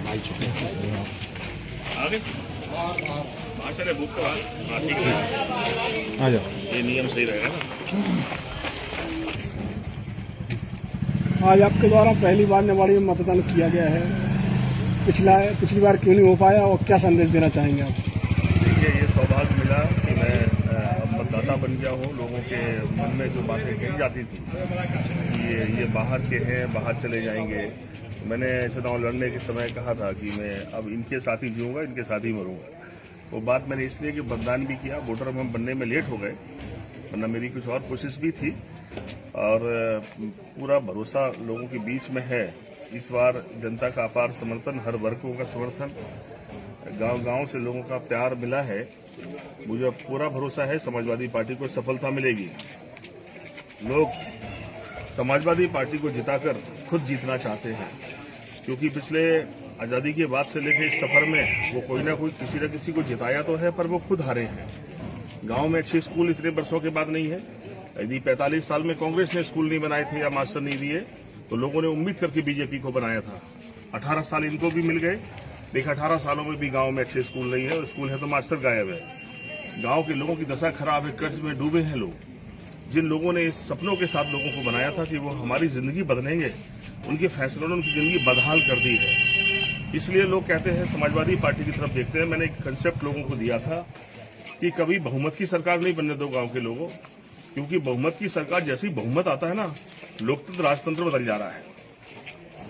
आगे चले बुक तो ठीक है, आ जाओ। ये नियम सही रहेगा ना। आज आपके द्वारा पहली बार निवाड़ी में मतदान किया गया है। पिछली बार क्यों नहीं हो पाया और क्या संदेश देना चाहेंगे आप? देखिए, ये सौभाग्य मिला कि मैं अब मतदाता बन गया हूँ। लोगों के मन में जो बातें कही जाती थी कि ये बाहर के हैं, बाहर चले जाएंगे, मैंने चुनाव लड़ने के समय कहा था कि मैं अब इनके साथ ही जीऊँगा, इनके साथ ही मरूँगा। वो बात मैंने इसलिए कि मतदान भी किया, वोटर हम बनने में लेट हो गए, वरना मेरी कुछ और कोशिश भी थी और पूरा भरोसा लोगों के बीच में है। इस बार जनता का अपार समर्थन, हर वर्गों का समर्थन, गांव-गांव से लोगों का प्यार मिला है। मुझे पूरा भरोसा है समाजवादी पार्टी को सफलता मिलेगी। लोग समाजवादी पार्टी को जिताकर खुद जीतना चाहते हैं, क्योंकि पिछले आज़ादी के बाद से लेकर इस सफर में वो कोई ना कोई किसी न किसी को जिताया तो है, पर वो खुद हारे हैं। गांव में अच्छे स्कूल इतने वर्षों के बाद नहीं है। यदि 45 साल में कांग्रेस ने स्कूल नहीं बनाए थे या मास्टर नहीं दिए तो लोगों ने उम्मीद करके बीजेपी को बनाया था। 18 साल इनको भी मिल गए। देखा 18 सालों में भी गांव में अच्छे स्कूल नहीं है, और स्कूल है तो मास्टर गायब है। गांव के लोगों की दशा खराब है, कर्ज में डूबे हैं लोग। जिन लोगों ने इस सपनों के साथ लोगों को बनाया था कि वो हमारी जिंदगी बदलेंगे, उनके फैसलों ने उनकी जिंदगी बदहाल कर दी है। इसलिए लोग कहते हैं समाजवादी पार्टी की तरफ देखते हैं। मैंने एक कंसेप्ट लोगों को दिया था कि कभी बहुमत की सरकार नहीं बनने दो गांव के लोगों, क्योंकि बहुमत की सरकार जैसी बहुमत आता है ना, लोकतंत्र राजतंत्र बदल जा रहा है।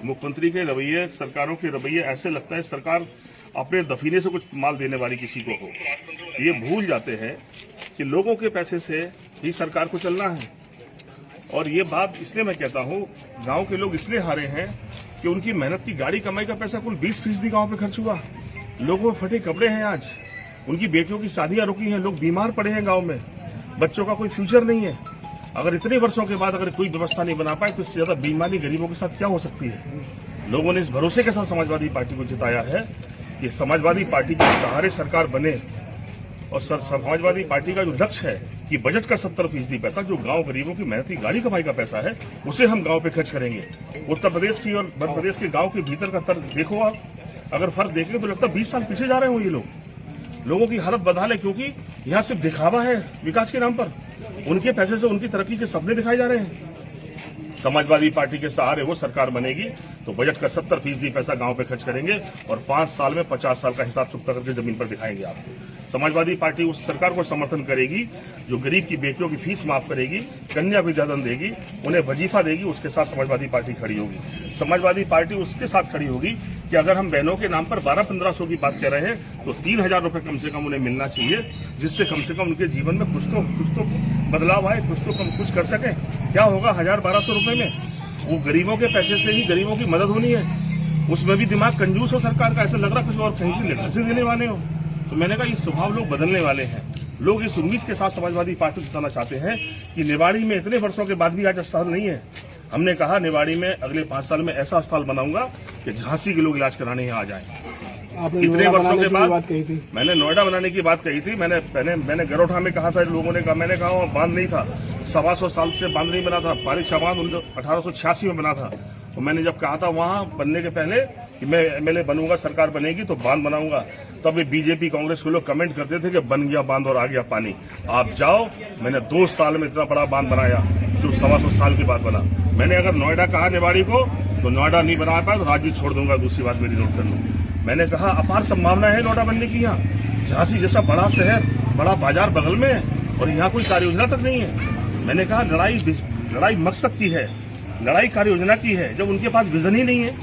मुख्यमंत्री के रवैये, सरकारों के रवैये ऐसे लगता है सरकार अपने दफीने से कुछ माल देने वाली किसी को हो। ये भूल जाते हैं कि लोगों के पैसे से ही सरकार को चलना है। और ये बात इसलिए मैं कहता हूँ, गांव के लोग इसलिए हारे हैं कि उनकी मेहनत की गाड़ी कमाई का पैसा कुल 20% गांव पे खर्च हुआ। लोगों को फटे कपड़े हैं, आज उनकी बेटियों की शादियां रुकी हैं, लोग बीमार पड़े हैं गांव में, बच्चों का कोई फ्यूचर नहीं है। अगर इतने वर्षों के बाद अगर कोई व्यवस्था नहीं बना पाए तो इससे ज्यादा बेईमानी गरीबों के साथ क्या हो सकती है। लोगों ने इस भरोसे के साथ समाजवादी पार्टी को जिताया है कि समाजवादी पार्टी के सहारे सरकार बने, और समाजवादी पार्टी का जो लक्ष्य है कि बजट का 70% पैसा जो गांव गरीबों की मेहनत की गाड़ी कमाई का पैसा है, उसे हम गांव पे खर्च करेंगे। उत्तर प्रदेश की और मध्य प्रदेश के गांव के भीतर का तर्क देखो आप, अगर फर्क देखेंगे तो लगता है 20 साल पीछे जा रहे हो ये लोग। लोगों की हालत बदहाल है, क्योंकि यहाँ सिर्फ दिखावा है विकास के नाम पर। उनके पैसे से उनकी तरक्की के सपने दिखाए जा रहे हैं। समाजवादी पार्टी के सहारे वो सरकार बनेगी तो बजट का 70% पैसा गांव पे खर्च करेंगे और 5 साल में 50 साल का हिसाब चुकता करके जमीन पर दिखाएंगे आपको। समाजवादी पार्टी उस सरकार को समर्थन करेगी जो गरीब की बेटियों की फीस माफ करेगी, कन्या विद्याधन देगी, उन्हें वजीफा देगी। उसके साथ समाजवादी पार्टी खड़ी होगी। समाजवादी पार्टी उसके साथ खड़ी होगी कि अगर हम बहनों के नाम पर 1200-1500 की बात कर रहे हैं तो 3000 रुपए कम से कम उन्हें मिलना चाहिए, जिससे कम से कम उनके जीवन में कुछ तो बदलाव आए, कुछ तो कम कुछ कर सके। क्या होगा 1000-1200 रुपए में? वो गरीबों के पैसे से ही गरीबों की मदद होनी है। उसमें भी दिमाग कंजूस हो सरकार का, ऐसा लग रहा कुछ और कहीं से लेकर से देने वाले हो। तो मैंने कहा ये स्वभाव लोग बदलने वाले हैं। लोग इस उम्मीद के साथ समाजवादी पार्टी जिताना चाहते हैं कि निवाड़ी में इतने वर्षों के बाद भी आज अस्पताल नहीं है। हमने कहा निवाड़ी में अगले 5 साल में ऐसा अस्पताल बनाऊंगा कि झांसी के लोग इलाज कराने यहाँ आ जाएं। इतने वर्षों के बाद मैंने नोएडा बनाने की बात कही थी। मैंने गरोठा में कहा था, लोगों ने कहा, मैंने कहा वहाँ बांध नहीं था, 125 साल से बांध नहीं बना था। पारिक बांध 1886 में बना था। तो मैंने जब कहा था वहाँ बनने के पहले कि मैं एमएलए बनूंगा, सरकार बनेगी तो बांध बनाऊंगा, तब बीजेपी कांग्रेस के लोग कमेंट करते थे कि बन गया बांध और आ गया पानी। आप जाओ, मैंने 2 साल में इतना बड़ा बांध बनाया जो 125 साल के बाद बना। मैंने अगर नोएडा कहा निवाड़ी को तो नोएडा नहीं बना पाया तो राज्य छोड़ दूंगा। दूसरी बात मेरी नोट कर लो, मैंने कहा अपार संभावना है नोएडा बनने की। यहाँ झांसी जैसा बड़ा शहर, बड़ा बाजार बगल में है और यहाँ कोई कार्य योजना तक नहीं है। मैंने कहा लड़ाई मकसद की है, लड़ाई कार्य योजना की है। जब उनके पास विजन ही नहीं है,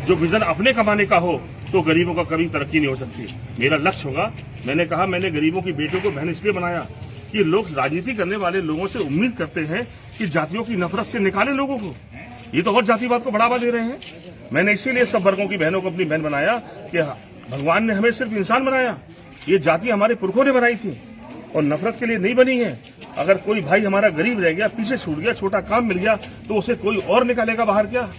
जो विजन अपने कमाने का हो, तो गरीबों का कभी तरक्की नहीं हो सकती। मेरा लक्ष्य होगा, मैंने कहा मैंने गरीबों की बेटियों को बहन इसलिए बनाया कि लोग राजनीति करने वाले लोगों से उम्मीद करते हैं कि जातियों की नफरत से निकाले लोगों को। ये तो और जातिवाद को बढ़ावा दे रहे हैं। मैंने इसीलिए सब वर्गों की बहनों को अपनी बहन बनाया कि भगवान ने हमें सिर्फ इंसान बनाया, ये जाति हमारे पुरखों ने बनाई थी और नफरत के लिए नहीं बनी है। अगर कोई भाई हमारा गरीब रह गया, पीछे छूट गया, छोटा काम मिल गया तो उसे कोई और निकालेगा बाहर क्या?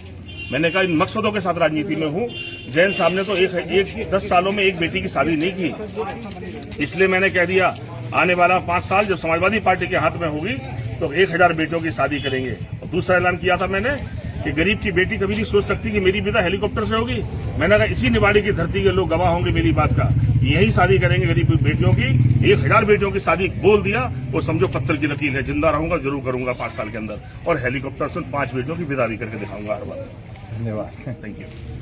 मैंने कहा इन मकसदों के साथ राजनीति में हूँ। जैन साहब ने तो 10 सालों में एक बेटी की शादी नहीं की, इसलिए मैंने कह दिया आने वाला 5 साल जब समाजवादी पार्टी के हाथ में होगी तो 1000 बेटियों की शादी करेंगे। और दूसरा ऐलान किया था मैंने कि गरीब की बेटी कभी नहीं सोच सकती कि मेरी विदा हेलीकॉप्टर से होगी। मैंने कहा इसी निवाड़ी की धरती के लोग गवाह होंगे मेरी बात का, यही शादी करेंगे गरीब बेटियों की। 1000 बेटियों की शादी बोल दिया, वो समझो पत्थर की लकीर है। जिंदा रहूंगा जरूर करूंगा 5 साल के अंदर, और हेलीकॉप्टर से 5 बेटियों की विदा भी करके दिखाऊंगा हर बार। धन्यवाद। Thank you.